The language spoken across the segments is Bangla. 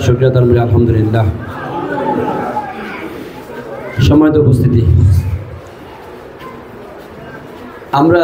শুকরিয়া তালবির আলহামদুলিল্লাহ। সম্মানিত উপস্থিতি, আমরা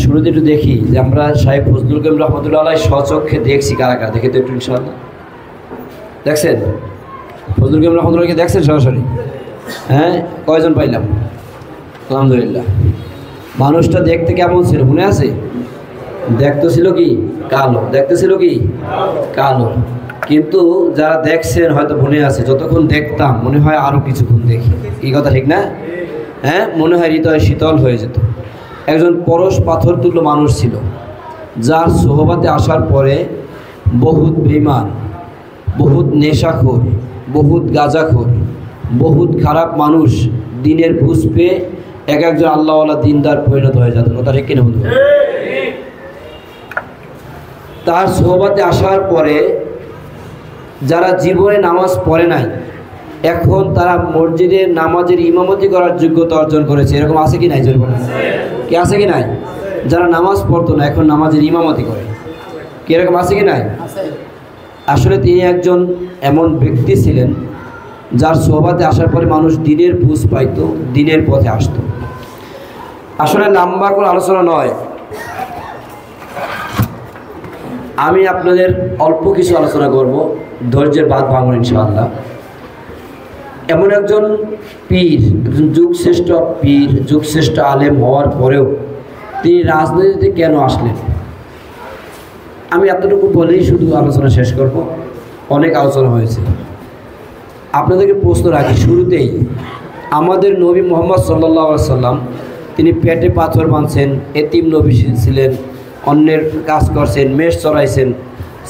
শুরুতে একটু দেখি যে আমরা সাহেব ফজলুল করিম রহমতুল্লাহ আলাইহি স্বচক্ষে দেখছি কারা কারা, দেখে তো একটু ইনশাআল্লাহ। দেখছেন ফজলুল করিম রহমতুল্লাহকে দেখছেন সরাসরি? হ্যাঁ, কয়জন পাইলাম? আলহামদুলিল্লাহ। মানুষটা দেখতে কেমন ছিল মনে আছে? দেখতে ছিল কি কালো, দেখতে ছিল কি কালো, কিন্তু যারা দেখছেন হয়তো মনে আছে যতক্ষণ দেখতাম মনে হয় আরও কিছুক্ষণ দেখি। এই কথা ঠিক না? হ্যাঁ, মনে হয় হৃদয় শীতল হয়ে যেত। একজন পরশ পাথর তুল্য মানুষ ছিল, যার সোহবাতে আসার পরে বহুত বেঈমান, বহুত নেশাখোর, বহুত গাঁজাখোর, বহুত খারাপ মানুষ দিনের বুঝ পেয়ে এক একজন আল্লাহওয়ালা দিনদার পরিণত হয়ে যেত। কথা ঠিক কিনা বলবো? তার সোহবাতে আসার পরে যারা জীবনে নামাজ পড়ে নাই, এখন তারা মসজিদে নামাজের ইমামতি করার যোগ্যতা অর্জন করেছে। এরকম আছে কি নাই? কি আছে কি নাই? যারা নামাজ পড়তো না এখন নামাজের ইমামতি করে, কি এরকম আছে কি নাই? আসলে তিনি একজন এমন ব্যক্তি ছিলেন যার সোহবাতে আসার পরে মানুষ দিনের বুঝ পাইতো, দিনের পথে আসতো। আসলে লম্বা করে আলোচনা নয়, আমি আপনাদের অল্প কিছু আলোচনা করব, ধৈর্যের বাদ ভাঙব ইনশাআল্লাহ। এমন একজন পীর, একজন যুগশ্রেষ্ঠ পীর, যুগশ্রেষ্ঠ আলেম হওয়ার পরেও তিনি রাজনীতিতে কেন আসলেন, আমি এতটুকু বলেই শুধু আলোচনা শেষ করব। অনেক আলোচনা হয়েছে। আপনাদেরকে প্রশ্ন রাখি শুরুতেই, আমাদের নবী মুহাম্মদ সাল্লাল্লাহু আলাইহি সাল্লাম তিনি পেটে পাথর বাঁধছেন, এতিম নবী ছিলেন, অন্যের কাজ করছেন, মেষ চড়াইছেন,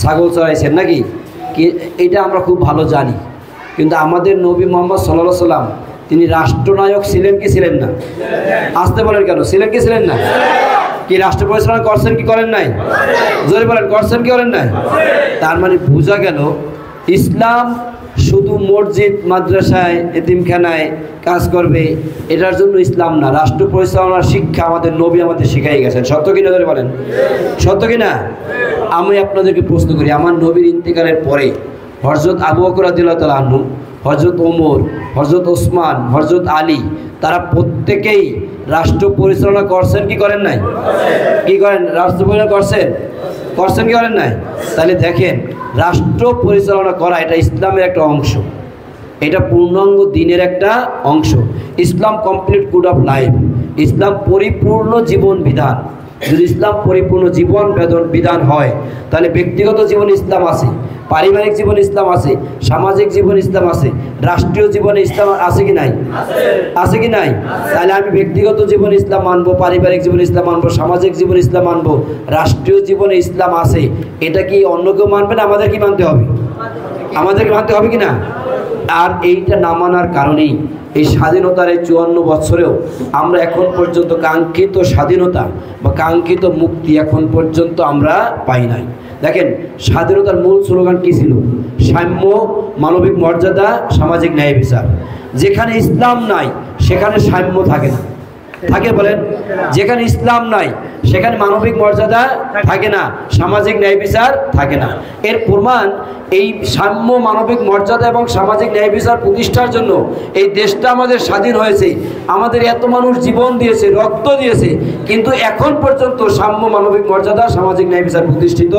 ছাগল চড়াইছেন, নাকি? এটা আমরা খুব ভালো জানি। কিন্তু আমাদের নবী মুহাম্মদ সাল্লাল্লাহু আলাইহি সাল্লাম তিনি রাষ্ট্রনায়ক ছিলেন কি ছিলেন না? আসতে বলেন কেন? ছিলেন কি ছিলেন না? কি রাষ্ট্র পরিচালনা করছেন কি করেন নাই? জোরে বলেন, করছেন কি করেন নাই? তার মানে বোঝা গেল ইসলাম শুধু মসজিদ মাদ্রাসায় এতিমখানায় কাজ করবে এটার জন্য ইসলাম না, রাষ্ট্র পরিচালনার শিক্ষা আমাদের নবী আমাদের শিখাই গেছেন। সত্য কিনা ধরে বলেন? সত্য কিনা? আমি আপনাদেরকে প্রশ্ন করি, আমার নবীর ইন্তেকালের পরে হযরত আবু বকর রাদিয়াল্লাহু তাআলা আনহু, হযরত ওমর, হযরত ওসমান, হযরত আলী, তারা প্রত্যেকেই রাষ্ট্র পরিচালনা করছেন কি করেন নাই? কি করেন? রাষ্ট্র পরিচালনা করছেন, করছেন কি করেন নাই? তাহলে দেখেন, রাষ্ট্র পরিচালনা করা এটা ইসলামের একটা অংশ, এটা পূর্ণাঙ্গ দিনের একটা অংশ। ইসলাম কমপ্লিট কোড অফ লাইফ, ইসলাম পরিপূর্ণ জীবন বিধান। যদি ইসলাম পরিপূর্ণ জীবন বিধান হয় তাহলে ব্যক্তিগত জীবনে ইসলাম আছে, পারিবারিক জীবনে ইসলাম আছে, সামাজিক জীবনে ইসলাম আছে, রাষ্ট্রীয় জীবনে ইসলাম আছে কি নাই? আছে কি নাই? তাহলে আমি ব্যক্তিগত জীবনে ইসলাম মানবো, পারিবারিক জীবনে ইসলাম মানবো, সামাজিক জীবনে ইসলাম মানবো, রাষ্ট্রীয় জীবনে ইসলাম আছে। এটা কি অন্য কেউ মানবে না? আমাদের কি মানতে হবে? আমাদেরকে মানতে হবে কি না? আর এইটা না মানার কারণেই এই স্বাধীনতার এই 54 বছরেও আমরা এখন পর্যন্ত কাঙ্ক্ষিত স্বাধীনতা বা কাঙ্ক্ষিত মুক্তি এখন পর্যন্ত আমরা পাই নাই। দেখেন, স্বাধীনতার মূল স্লোগান কী ছিল? সাম্য, মানবিক মর্যাদা, সামাজিক ন্যায় বিচার। যেখানে ইসলাম নাই সেখানে সাম্য থাকে না, থাকে বলেন? যেখানে ইসলাম নাই সেখানে মানবিক মর্যাদা থাকে না, সামাজিক ন্যায় বিচার থাকে না। এর প্রমাণ এই সাম্য, মানবিক মর্যাদা এবং সামাজিক ন্যায় বিচার প্রতিষ্ঠার জন্য এই দেশটা আমাদের স্বাধীন হয়েছে, আমাদের এত মানুষ জীবন দিয়েছে, রক্ত দিয়েছে, কিন্তু এখন পর্যন্ত সাম্য, মানবিক মর্যাদা, সামাজিক ন্যায় বিচার প্রতিষ্ঠিত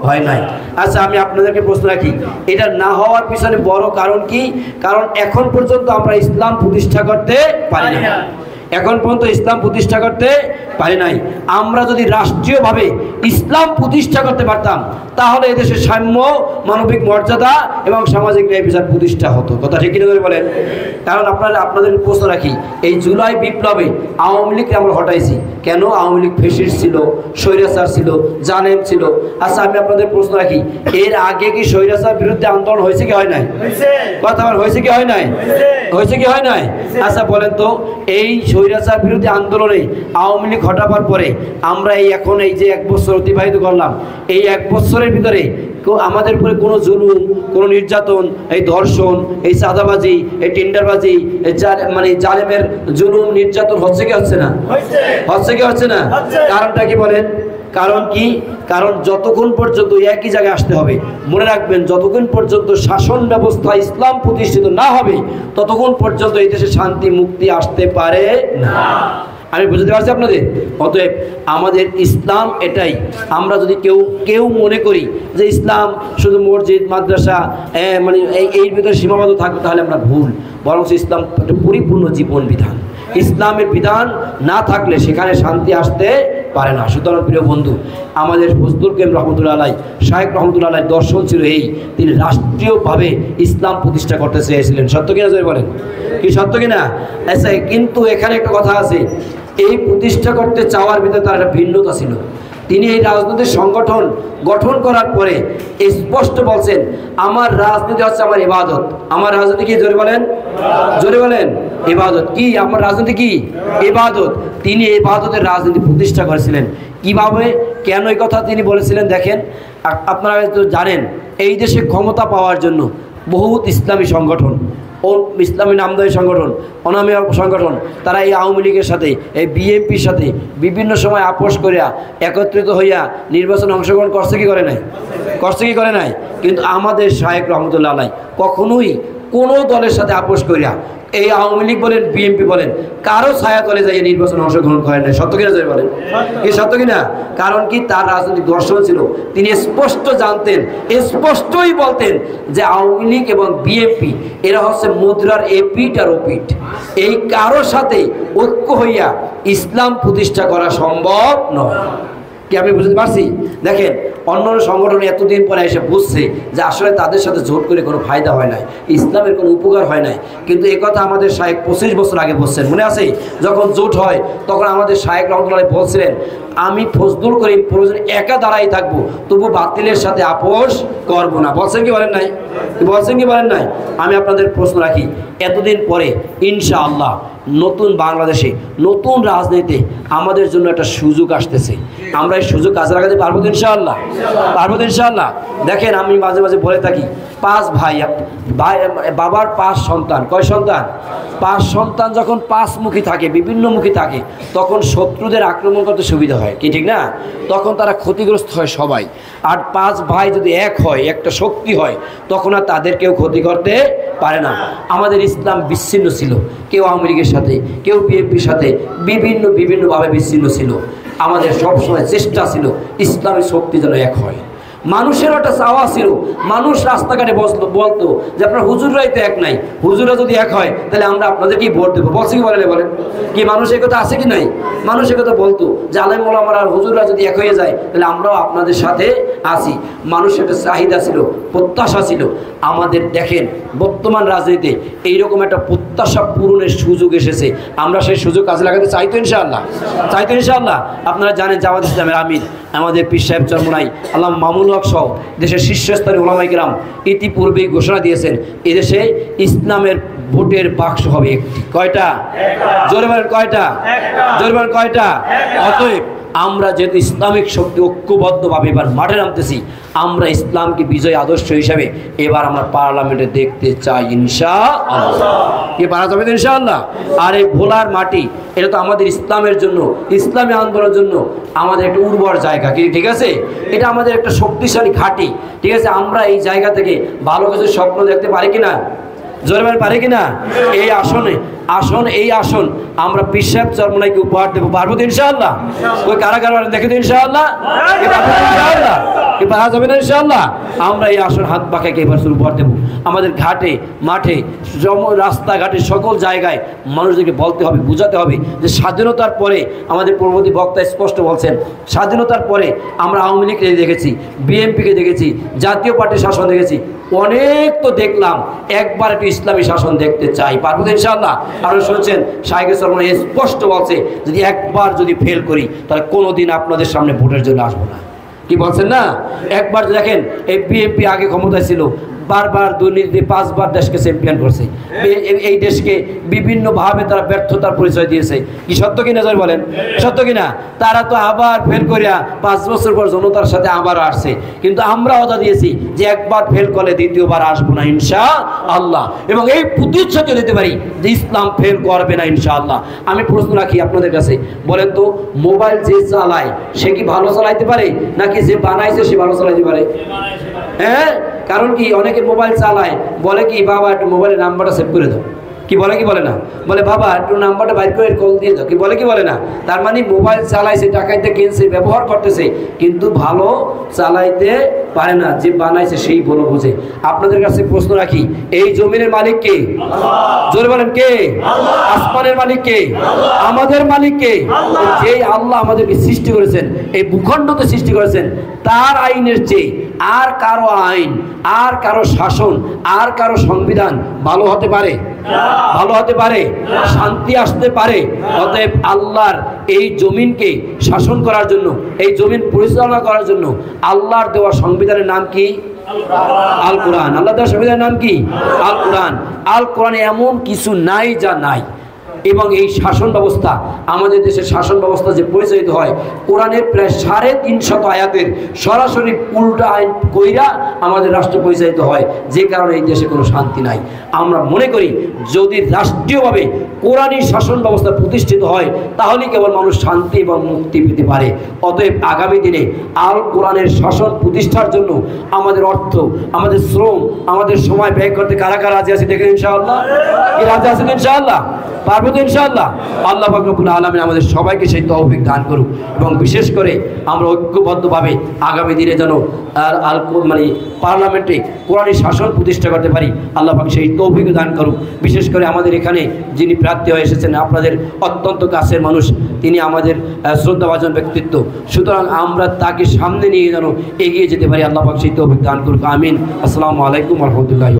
হয় নাই। আচ্ছা, আমি আপনাদেরকে প্রশ্ন রাখি, এটা না হওয়ার পিছনে বড় কারণ কি? কারণ এখন পর্যন্ত আমরা ইসলাম প্রতিষ্ঠা করতে পারি না, এখন পর্যন্ত ইসলাম প্রতিষ্ঠা করতে পারি নাই। আমরা যদি রাষ্ট্রীয়ভাবে ইসলাম প্রতিষ্ঠা করতে পারতাম তাহলে এদেশে সাম্য, মানবিক মর্যাদা এবং সামাজিক ন্যায় বিচার প্রতিষ্ঠা হতো। কথা ঠিক কিনা করে বলেন? কারণ আপনাদের প্রশ্ন রাখি, এই জুলাই বিপ্লবে আওয়ামী লীগকে আমরা হটাইছি কেন? আওয়ামী লীগ ফ্যাসিস্ট ছিল, স্বৈরাচার ছিল, জালেম ছিল। আচ্ছা, আমি আপনাদের প্রশ্ন রাখি, এর আগে কি স্বৈরাচার বিরুদ্ধে আন্দোলন হয়েছে কি হয় নাই? কথা বলেন, হয়েছে কি হয় নাই? হয়েছে কি হয় নাই? আচ্ছা বলেন তো, এই স্বৈরাচার বিরোধী আন্দোলনে আওয়ামী লীগ হটাবার পরে আমরা এখন এই যে 1 বছর অতিবাহিত করলাম, এই 1 বছরের ভিতরে আমাদের উপরে কোনো জুলুম, কোনো নির্যাতন, এই ধর্ষণ, এই চাঁদাবাজি, এই টেন্ডারবাজি, এই মানে জালেমের জুলুম নির্যাতন হচ্ছে কি হচ্ছে না? হচ্ছে কি হচ্ছে না? কারণটা কি বলেন? কারণ কি? কারণ যতক্ষণ পর্যন্ত একই জায়গায় আসতে হবে, মনে রাখবেন, যতক্ষণ পর্যন্ত শাসন ব্যবস্থা ইসলাম প্রতিষ্ঠিত না হবে ততক্ষণ পর্যন্ত এই দেশে শান্তি মুক্তি আসতে পারে না। আমি বুঝতে পারছি আপনাদের? অতএব আমাদের ইসলাম এটাই। আমরা যদি কেউ মনে করি যে ইসলাম শুধু মসজিদ মাদ্রাসা মানে এই ভিতরে সীমাবদ্ধ থাকবে, তাহলে আমরা ভুল। বরং ইসলাম একটা পরিপূর্ণ জীবন বিধান। ইসলামের বিধান না থাকলে সেখানে শান্তি আসতে পারে না। সুতরাং প্রিয় বন্ধু, আমাদের ফজলুল করিম রহমতুল্লাহ আলাইহি, শায়েখ রহমতুল্লাহ আলাইহি দর্শন ছিল এই, তিনি রাষ্ট্রীয়ভাবে ইসলাম প্রতিষ্ঠা করতে চেয়েছিলেন। সত্য কিনা জয় বলেন? কি সত্য কিনা? আচ্ছা, কিন্তু এখানে একটা কথা আছে, এই প্রতিষ্ঠা করতে চাওয়ার ভিতরে তার একটা ভিন্নতা ছিল। তিনি এই রাজনৈতিক সংগঠন গঠন করার পরে স্পষ্ট বলছেন, আমার রাজনীতি হচ্ছে আমার ইবাদত। আমার রাজনীতি কি? জোরে বলেন, জোরে বলেন। ইবাদত কি? আমার রাজনীতি কি? ইবাদত। তিনি ইবাদতের রাজনীতি প্রতিষ্ঠা করেছিলেন। কিভাবে, কেন এই কথা তিনি বলেছিলেন? দেখেন, আপনারা তো জানেন, এই দেশে ক্ষমতা পাওয়ার জন্য বহুত ইসলামী সংগঠন, ইসলামী নামদারি সংগঠন, অনামী সংগঠন, তারা এই আওয়ামী লীগের সাথে, এই বিএনপির সাথে বিভিন্ন সময় আপোষ করিয়া একত্রিত হইয়া নির্বাচনে অংশগ্রহণ করছে কি করে নাই? করছে কি করে নাই? কিন্তু আমাদের শায়েখ রহমতুল্লাহ আলাইহি কখনোই কোনো দলের সাথে আপোষ করিয়া, এই আওয়ামী লীগ বলেন বিএনপি বলেন, কারো ছায়া তলে যাইয়ে নির্বাচনে অংশগ্রহণ করেন নাই। সত্য কিনা জয় বলেন? কি সত্য কিনা? কারণ কি? তার রাজনৈতিক দর্শন ছিল, তিনি স্পষ্ট জানতেন, স্পষ্টই বলতেন যে আওয়ামী লীগ এবং বিএনপি এরা হচ্ছে মুদ্রার এপিঠ আর ওপিঠ। এই কারোর সাথে ঐক্য হইয়া ইসলাম প্রতিষ্ঠা করা সম্ভব নয়। কি আমি বুঝতে পারছি? দেখেন, অন্য সংগঠন এতদিন পরে এসে বুঝছে যে আসলে তাদের সাথে জোট করে কোনো ফায়দা হয় নাই, ইসলামের কোনো উপকার হয় নাই। কিন্তু এই কথা আমাদের শায়েখ 25 বছর আগে বলছেন, মনে আছে? যখন জোট হয় তখন আমাদের শায়েখ রহমতুল্লাহ আলাইহি বলছিলেন, আমি ফজলুল করিম প্রয়োজন একা দাঁড়াই থাকবো, তবু বাতিলের সাথে আপোষ করব না। বলছেন কি বলেন নাই? বলছেন কি বলেন নাই? আমি আপনাদের প্রশ্ন রাখি, এতদিন পরে ইনশাআল্লাহ নতুন বাংলাদেশে, নতুন রাজনীতিতে আমাদের জন্য একটা সুযোগ আসতেছে। আমরা এই সুযোগ কাজে লাগাতে পারবো তো ইনশাআল্লাহ? পারবো তো ইনশাআল্লাহ? দেখেন, আমি মাঝে মাঝে বলে থাকি, 5 ভাই, বাবার 5 সন্তান। কয় সন্তান? 5 সন্তান যখন 5 মুখী থাকে, বিভিন্ন মুখী থাকে, তখন শত্রুদের আক্রমণ করতে সুবিধা হয়, কি ঠিক না? তখন তারা ক্ষতিগ্রস্ত হয় সবাই। আর 5 ভাই যদি এক হয়, একটা শক্তি হয়, তখন আর তাদের কেউ ক্ষতি করতে পারে না। আমাদের ইসলাম বিচ্ছিন্ন ছিল, কেউ আওয়ামী লীগের সাথে, কেউ বিএনপির সাথে, বিভিন্নভাবে বিচ্ছিন্ন ছিল। আমাদের সবসময় চেষ্টা ছিল ইসলামী শক্তি যেন এক হয়। মানুষের একটা চাওয়া ছিল, মানুষ রাস্তাঘাটে বলতো যে আপনার হুজুররাই তো এক নাই, হুজুররা যদি এক হয় তাহলে আমরা আপনাদেরকেই ভোট দেবো। বলছে কি বলেন? বলেন কি? মানুষ এই কথা আছে কি নাই? মানুষ এই কথা বলতো যে আলেম ওলামারা আর হুজুররা যদি এক হয়ে যায় তাহলে আমরাও আপনাদের সাথে আছি। মানুষের একটা চাহিদা ছিল, প্রত্যাশা ছিল। আমাদের দেখেন, বর্তমান রাজনীতিতে এইরকম একটা প্রত্যাশা পূরণের সুযোগ এসেছে। আমরা সেই সুযোগ কাজে লাগাতে চাই তো ইনশাআল্লাহ? চাই তো ইনশাআল্লাহ? আপনারা জানেন জামাত ইসলামের আমির আমাদের পীর সাহেব চরমোনাই আল্লাহ মামুনুল হক সহ দেশের শীর্ষস্থানীয় উলামায়ে কেরাম ইতিপূর্বেই ঘোষণা দিয়েছেন, এদেশে ইসলামের ভোটের বাক্স হবে একটি। কয়টা? জোরে বলেন কয়টা? জোরে বলেন কয়টা? অতএব আমরা যেহেতু ইসলামিক শক্তি ঐক্যবদ্ধভাবে এবার মাঠে নামতেছি, আমরা ইসলামকে বিজয় আদর্শ হিসাবে এবার আমরা পার্লামেন্টে দেখতে চাই ইনশাআল্লাহ। কি পারা যাবে ইনশাআল্লাহ? আর এই ভোলার মাটি, এটা তো আমাদের ইসলামের জন্য, ইসলামী আন্দোলনের জন্য আমাদের একটা উর্বর জায়গা, কি ঠিক আছে? এটা আমাদের একটা শক্তিশালী ঘাঁটি, ঠিক আছে? আমরা এই জায়গা থেকে ভালো কিছু স্বপ্ন দেখতে পারি কিনা? জোরে বলেন পারি কিনা? এই এই আসন আমরা পীর সাহেব চরমোনাইকে উপহার দেবো। পারবো তো ইনশাআল্লাহ? ওই কারাগার দেখে তো ইনশাআল্লাহ? পারা যাবে না ইনশাআল্লাহ? আমরা এই আসন হাত পাখাকে এবার উপহার দেবো। আমাদের ঘাটে, মাঠে, রাস্তাঘাটে, সকল জায়গায় মানুষদেরকে বলতে হবে, বুঝাতে হবে যে স্বাধীনতার পরে আমাদের পূর্ববর্তী বক্তা স্পষ্ট বলছেন, স্বাধীনতার পরে আমরা আওয়ামী লীগকে দেখেছি, বিএনপিকে দেখেছি, জাতীয় পার্টির শাসন দেখেছি, অনেক তো দেখলাম, একবার একটু ইসলামী শাসন দেখতে চাই। পারবো তো ইনশাআল্লাহ? আপনারা শুনছেন শায়েখ চরমোনাই স্পষ্ট বলছে, যদি একবার যদি ফেল করি তাহলে কোনোদিন আপনাদের সামনে ভোটের জন্য আসবো না। কি বলছেন না? একবার দেখেন এই বিএনপি আগে ক্ষমতায় ছিল, বারবার দুর্নীতি 5 বার দেশকে চ্যাম্পিয়ন করছে, এই দেশকে বিভিন্নভাবে তারা ব্যর্থতার পরিচয় দিয়েছে। কি সত্য কিনা জয় বলেন? সত্য কিনা? তারা তো আবার ফেল করিয়া 5 বছর পর জনতার সাথে আবার আসছে, কিন্তু আমরা ওয়াদা দিয়েছি যে একবার ফেল করলে দ্বিতীয়বার আসবো না ইনশাআল্লাহ, এবং এই প্রতিশ্রুতি দিতে পারি যে ইসলাম ফেল করবে না ইনশাআল্লাহ। আমি প্রশ্ন রাখি আপনাদের কাছে, বলেন তো মোবাইল যে চালায় সে কি ভালো চালাইতে পারে, নাকি যে বানাইছে সে ভালো চালাইতে পারে? হ্যাঁ, কারণ কি অনেকে মোবাইল চালায়, বলে কি বাবা একটু মোবাইলের নাম্বারটা সেভ করে দাও, কি বলে কি বলে না? বলে বাবা একটু নাম্বারটা বাইর করে কল দিয়ে দাও, কি বলে কি বলে না? তার মানে মোবাইল চালাইছে, টাকাইতে কিনছে, ব্যবহার করতেছে, কিন্তু ভালো চালাইতে পারে না। যে বানাইছে সেই ভালো বোঝে। আপনাদের কাছে প্রশ্ন রাখি, এই জমিনের মালিক কে? জোরে বলেন কে? আসমানের মালিক কে? আমাদের মালিক কে? যেই আল্লাহ আমাদেরকে সৃষ্টি করেছেন, এই ভূখণ্ডতে সৃষ্টি করেছেন, তার আইনের চেয়ে আর কারো আইন, আর কারো শাসন, আর কারো সংবিধান ভালো হতে পারে? ভালো হতে পারে? শান্তি আসতে পারে? অতএব আল্লাহর এই জমিনকে শাসন করার জন্য, এই জমিন পরিচালনা করার জন্য আল্লাহর দেওয়া সংবিধানের নাম কি? আল কোরআন। আল্লাহ দেওয়া সংবিধানের নাম কি? আল কোরআন। আল কোরআনে এমন কিছু নাই যা নাই। এবং এই শাসন ব্যবস্থা, আমাদের দেশের শাসন ব্যবস্থা যে পরিচালিত হয়, কোরআনের প্রায় 350 আয়াতের সরাসরি উল্টা আইন কইরা আমাদের রাষ্ট্র পরিচালিত হয়, যে কারণে এই দেশে কোনো শান্তি নাই। আমরা মনে করি যদি রাষ্ট্রীয়ভাবে কোরআনী শাসন ব্যবস্থা প্রতিষ্ঠিত হয়, তাহলে কেবল মানুষ শান্তি এবং মুক্তি পেতে পারে। অতএব আগামী দিনে আল কোরআনের শাসন প্রতিষ্ঠার জন্য আমাদের অর্থ, আমাদের শ্রম, আমাদের সময় ব্যয় করতে কারা কারা রাজি আছে দেখেন ইনশাআল্লাহ? কি রাজি আছেন ইনশাআল্লাহ? পারবো তো ইনশাআল্লাহ? আল্লাহ পাক রব্বুল আলামিন আমাদের সবাইকে সেই তৌফিক দান করুক, এবং বিশেষ করে আমরা ঐক্যবদ্ধভাবে আগামী দিনে যেন পার্লামেন্টে কোরআনী শাসন প্রতিষ্ঠা করতে পারি। আল্লাহ পাক সেই তৌফিক দান করুক। বিশেষ করে আমাদের এখানে যিনি প্রার্থী হয়ে এসেছেন, আপনাদের অত্যন্ত কাছের মানুষ, তিনি আমাদের শ্রদ্ধাভাজন ব্যক্তিত্ব, সুতরাং আমরা তাকে সামনে নিয়ে যেন এগিয়ে যেতে পারি। আল্লাহ পাক সেই তৌফিক দান করুক। আমিন। আসসালামু আলাইকুম ওয়া রাহমাতুল্লাহি।